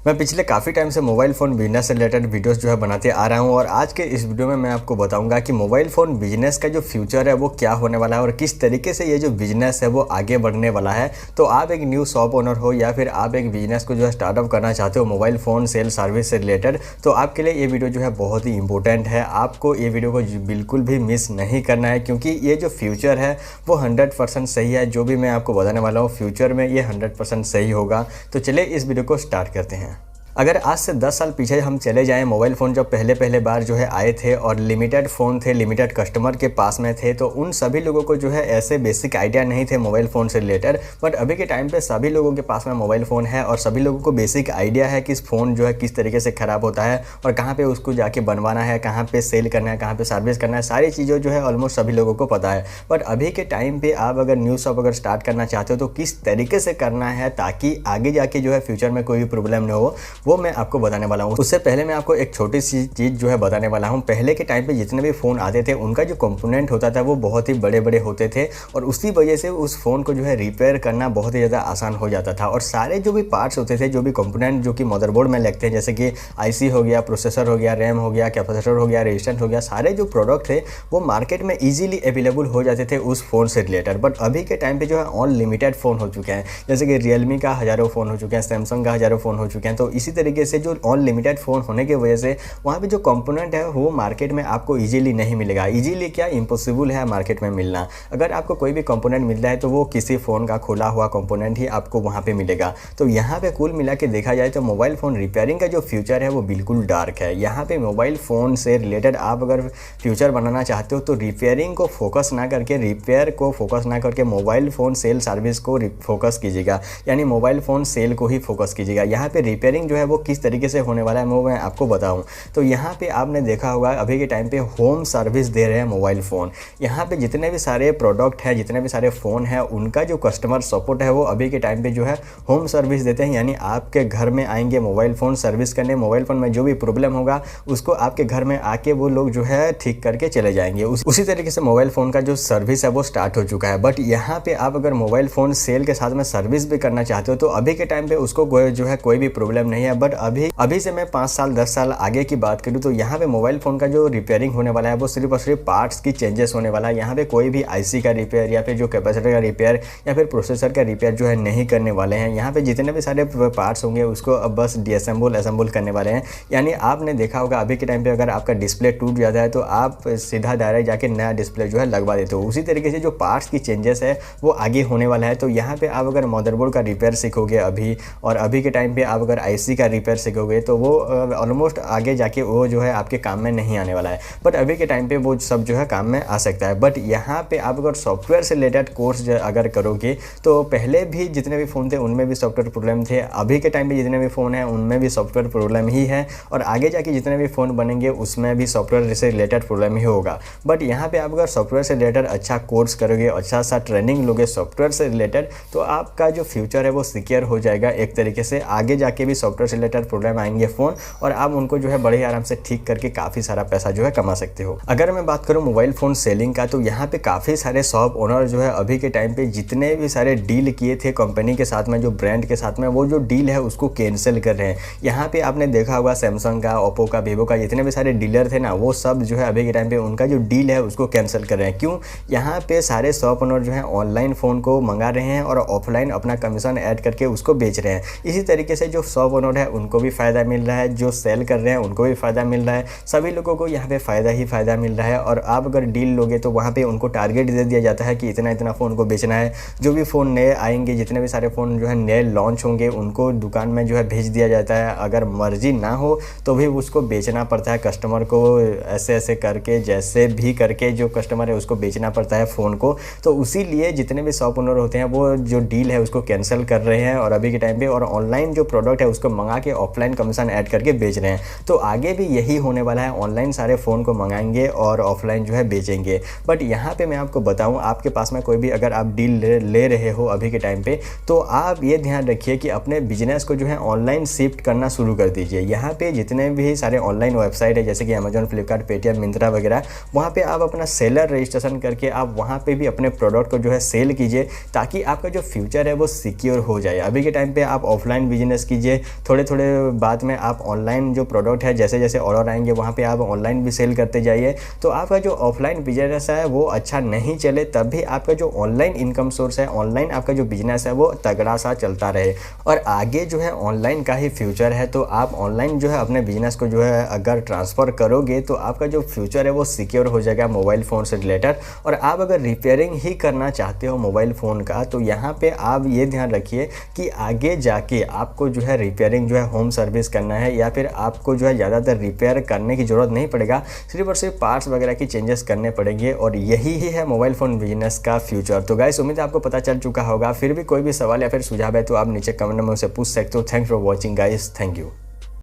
मैं पिछले काफ़ी टाइम से मोबाइल फ़ोन बिजनेस से रिलेटेड वीडियोस जो है बनाते आ रहा हूं और आज के इस वीडियो में मैं आपको बताऊंगा कि मोबाइल फ़ोन बिजनेस का जो फ्यूचर है वो क्या होने वाला है और किस तरीके से ये जो बिजनेस है वो आगे बढ़ने वाला है। तो आप एक न्यू शॉप ओनर हो या फिर आप एक बिजनेस को जो है स्टार्टअप करना चाहते हो मोबाइल फ़ोन सेल सर्विस से रिलेटेड, तो आपके लिए ये वीडियो जो है बहुत ही इंपॉर्टेंट है। आपको ये वीडियो को बिल्कुल भी मिस नहीं करना है क्योंकि ये जो फ्यूचर है वो 100% सही है। जो भी मैं आपको बताने वाला हूँ फ्यूचर में ये 100% सही होगा। तो चलिए इस वीडियो को स्टार्ट करते हैं। अगर आज से 10 साल पीछे हम चले जाएं, मोबाइल फ़ोन जब पहले बार जो है आए थे और लिमिटेड फ़ोन थे, लिमिटेड कस्टमर के पास में थे, तो उन सभी लोगों को जो है ऐसे बेसिक आइडिया नहीं थे मोबाइल फ़ोन से रिलेटेड। बट अभी के टाइम पे सभी लोगों के पास में मोबाइल फ़ोन है और सभी लोगों को बेसिक आइडिया है कि इस फ़ोन जो है किस तरीके से ख़राब होता है और कहाँ पर उसको जाके बनवाना है, कहाँ पर सेल करना है, कहाँ पर सर्विस करना है, सारी चीज़ें जो है ऑलमोस्ट सभी लोगों को पता है। बट अभी के टाइम पर आप अगर न्यू शॉप अगर स्टार्ट करना चाहते हो तो किस तरीके से करना है ताकि आगे जाके जो है फ्यूचर में कोई भी प्रॉब्लम न हो, वो मैं आपको बताने वाला हूं। उससे पहले मैं आपको एक छोटी सी चीज जो है बताने वाला हूं। पहले के टाइम पे जितने भी फ़ोन आते थे उनका जो कंपोनेंट होता था वो बहुत ही बड़े बड़े होते थे और उसी वजह से उस फ़ोन को जो है रिपेयर करना बहुत ही ज़्यादा आसान हो जाता था। और सारे जो भी पार्ट्स होते थे, जो भी कंपोनेंट जो कि मदरबोर्ड में लगते हैं, जैसे कि आईसी हो गया, प्रोसेसर हो गया, रैम हो गया, कैपेसिटर हो गया, रेजिस्टेंस हो गया, सारे जो प्रोडक्ट थे वो मार्केट में ईजिली अवेलेबल हो जाते थे उस फ़ोन से रिलेटेड। बट अभी के टाइम पर जो है अनलिमिटेड फ़ोन हो चुके हैं, जैसे कि रियलमी का हज़ारों फ़ोन हो चुके हैं, सैमसंग का हज़ारों फ़ोन हो चुके हैं। तो इसी तरीके से जो अनलिमिटेड फ़ोन होने की वजह से वहाँ पे जो कंपोनेंट है वो मार्केट में आपको इजीली नहीं मिलेगा। इजीली क्या, इम्पॉसिबल है मार्केट में मिलना। अगर आपको कोई भी कंपोनेंट मिल रहा है तो वो किसी फ़ोन का खुला हुआ कंपोनेंट ही आपको वहाँ पे मिलेगा। तो यहाँ पे कुल मिला के देखा जाए तो मोबाइल फ़ोन रिपेयरिंग का जो फ्यूचर है वो बिल्कुल डार्क है। यहाँ पे मोबाइल फ़ोन से रिलेटेड आप अगर फ्यूचर बनाना चाहते हो तो रिपेयरिंग को फोकस ना करके, रिपेयर को फोकस ना करके मोबाइल फ़ोन सेल सर्विस को फोकस कीजिएगा, यानी मोबाइल फ़ोन सेल को ही फोकस कीजिएगा। यहाँ पे रिपेयरिंग जो है वो किस तरीके से होने वाला है वो मैं आपको बताऊं। तो यहाँ पे आपने देखा होगा अभी के टाइम पे होम सर्विस दे रहे हैं मोबाइल फ़ोन। यहाँ पे जितने भी सारे प्रोडक्ट हैं, जितने भी सारे फ़ोन हैं, उनका जो कस्टमर सपोर्ट है वो अभी के टाइम पे जो है होम सर्विस देते हैं। यानी आपके घर में आएंगे मोबाइल फ़ोन सर्विस करने, मोबाइल फ़ोन में जो भी प्रॉब्लम होगा उसको आपके घर में आके वो लोग जो है ठीक करके चले जाएंगे। उसी तरीके से मोबाइल फ़ोन का जो सर्विस है वो स्टार्ट हो चुका है। बट यहाँ पे आप अगर मोबाइल फ़ोन सेल के साथ में सर्विस भी करना चाहते हो तो अभी के टाइम पे उसको जो है कोई भी प्रॉब्लम नहीं है। बट अभी से मैं 5 साल 10 साल आगे की बात करूँ तो यहाँ पे मोबाइल फ़ोन का जो रिपेयरिंग होने वाला है वो सिर्फ और सिर्फ पार्ट्स की चेंजेस होने वाला है। यहाँ पे कोई भी आईसी का रिपेयर या फिर जो कैपेसिटर का रिपेयर या फिर प्रोसेसर का रिपेयर जो है नहीं करने वाले हैं। यहाँ पे जितने भी सारे पार्ट्स होंगे उसको अब बस असेंबल करने वाले हैं। यानी आपने देखा होगा अभी के टाइम पे अगर आपका डिस्प्ले टूट जाता है तो आप सीधा डायरेक्ट जाके नया डिस्प्ले जो है लगवा देते हो। उसी तरीके से जो पार्ट्स की चेंजेस है वो आगे होने वाला है। तो यहाँ पे आप अगर मदरबोर्ड का रिपेयर सीखोगे अभी, और अभी के टाइम पे आप अगर आईसी का रिपेयर सीखोगे तो वो ऑलमोस्ट आगे जाके वो जो है आपके काम में नहीं आने वाला है। बट अभी के टाइम पे वो सब जो है काम में आ सकता है। बट यहाँ पे आप अगर सॉफ्टवेयर से रिलेटेड कोर्स अगर करोगे तो पहले भी जितने भी फ़ोन थे उनमें भी सॉफ्टवेयर प्रॉब्लम थे, अभी के टाइम पे जितने भी फ़ोन हैं उनमें भी सॉफ्टवेयर प्रॉब्लम ही है और आगे जाके जितने भी फ़ोन बनेंगे उसमें भी सॉफ्टवेयर से रिलेटेड प्रॉब्लम ही होगा। बट यहाँ पे आप अगर सॉफ्टवेयर से रिलेटेड अच्छा कोर्स करोगे, अच्छा सा ट्रेनिंग लोगे सॉफ्टवेयर से रिलेटेड, तो आपका जो फ्यूचर है वो सिक्योर हो जाएगा एक तरीके से। आगे जाके भी सॉफ्टवेयर से रिलेटेड प्रॉब्लम आएंगे फ़ोन और आप उनको जो है बड़े आराम से ठीक करके काफ़ी सारा पैसा जो है कमा सकते हो। अगर मैं बात करूं मोबाइल फ़ोन सेलिंग का तो यहाँ पे काफ़ी सारे शॉप ओनर जो है अभी के टाइम पे जितने भी सारे डील किए थे कंपनी के साथ में, जो ब्रांड के साथ में, वो जो डील है उसको कैंसिल कर रहे हैं। यहाँ पे आपने देखा होगा सैमसंग का, ओप्पो का, वीवो का, जितने भी सारे डीलर थे ना वो सब जो है अभी के टाइम पे उनका जो डील है उसको कैंसिल कर रहे हैं। क्यों? यहाँ पे सारे शॉप ओनर जो है ऑनलाइन फ़ोन को मंगा रहे हैं और ऑफलाइन अपना कमीशन ऐड करके उसको बेच रहे हैं। इसी तरीके से जो शॉप ओनर है उनको भी फ़ायदा मिल रहा है, जो सेल कर रहे हैं उनको भी फ़ायदा मिल रहा है, सभी लोगों को यहाँ पे फ़ायदा ही फ़ायदा मिल रहा है। और आप अगर डील लोगे तो वहाँ पे उनको टारगेट दे दिया जाता है कि इतना इतना फ़ोन को बेचना है। जो भी फ़ोन नए आएंगे, जितने भी सारे फ़ोन जो है नए लॉन्च होंगे उनको दुकान में जो है भेज दिया जाता है। अगर मर्जी ना हो तो भी उसको बेचना पड़ता है कस्टमर को, ऐसे ऐसे करके, जैसे भी करके जो कस्टमर है उसको बेचना पड़ता है फ़ोन को। तो उसी लिए जितने भी शॉप ओनर होते हैं वो जो डील है उसको कैंसिल कर रहे हैं और अभी के टाइम पर और ऑनलाइन जो प्रोडक्ट है उसको मंगा के ऑफलाइन कमीशन ऐड करके बेच रहे हैं। तो आगे भी यही होने वाला है, ऑनलाइन सारे फ़ोन को मंगाएंगे और ऑफलाइन जो है बेचेंगे। बट यहाँ पे मैं आपको बताऊँ, आपके पास में कोई भी अगर आप डील ले रहे हो अभी के टाइम पे तो आप ये ध्यान रखिए कि अपने बिजनेस को जो है ऑनलाइन शिफ्ट करना शुरू कर दीजिए। यहाँ पे जितने भी सारे ऑनलाइन वेबसाइट है जैसे कि अमेजॉन, फ्लिपकार्ट, पेटीएम, मिंत्रा वगैरह, वहाँ पे आप अपना सेलर रजिस्ट्रेशन करके आप वहाँ पे भी अपने प्रोडक्ट को जो है सेल कीजिए ताकि आपका जो फ्यूचर है वो सिक्योर हो जाए। अभी के टाइम पे आप ऑफलाइन बिजनेस कीजिए, थोड़े थोड़े बाद में आप ऑनलाइन जो प्रोडक्ट है जैसे जैसे ऑर्डर आएंगे वहाँ पे आप ऑनलाइन भी सेल करते जाइए, तो आपका जो ऑफलाइन बिजनेस है वो अच्छा नहीं चले, तब भी आपका जो ऑनलाइन इनकम सोर्स है, ऑनलाइन आपका जो बिजनेस है वो तगड़ा सा चलता रहे। और आगे जो है ऑनलाइन का ही फ्यूचर है, तो आप ऑनलाइन जो है अपने बिजनेस को जो है अगर ट्रांसफ़र करोगे तो आपका जो फ्यूचर है वो सिक्योर हो जाएगा मोबाइल फ़ोन से रिलेटेड। और आप अगर रिपेयरिंग ही करना चाहते हो मोबाइल फ़ोन का, तो यहाँ पे आप ये ध्यान रखिए कि आगे जाके आपको जो है रिपेयरिंग जो है होम सर्विस करना है, या फिर आपको जो है ज़्यादातर रिपेयर करने की ज़रूरत नहीं पड़ेगा, सिर्फ और सिर्फ पार्ट्स वगैरह की चेंजेस करने पड़ेंगे। और यही ही है मोबाइल फ़ोन बिजनेस का फ्यूचर। तो गाइस उम्मीद है आपको पता चल चुका होगा। फिर भी कोई भी सवाल या फिर सुझाव है तो आप नीचे कमेंट में मुझसे पूछ सकते हो। Thanks for watching guys, thank you.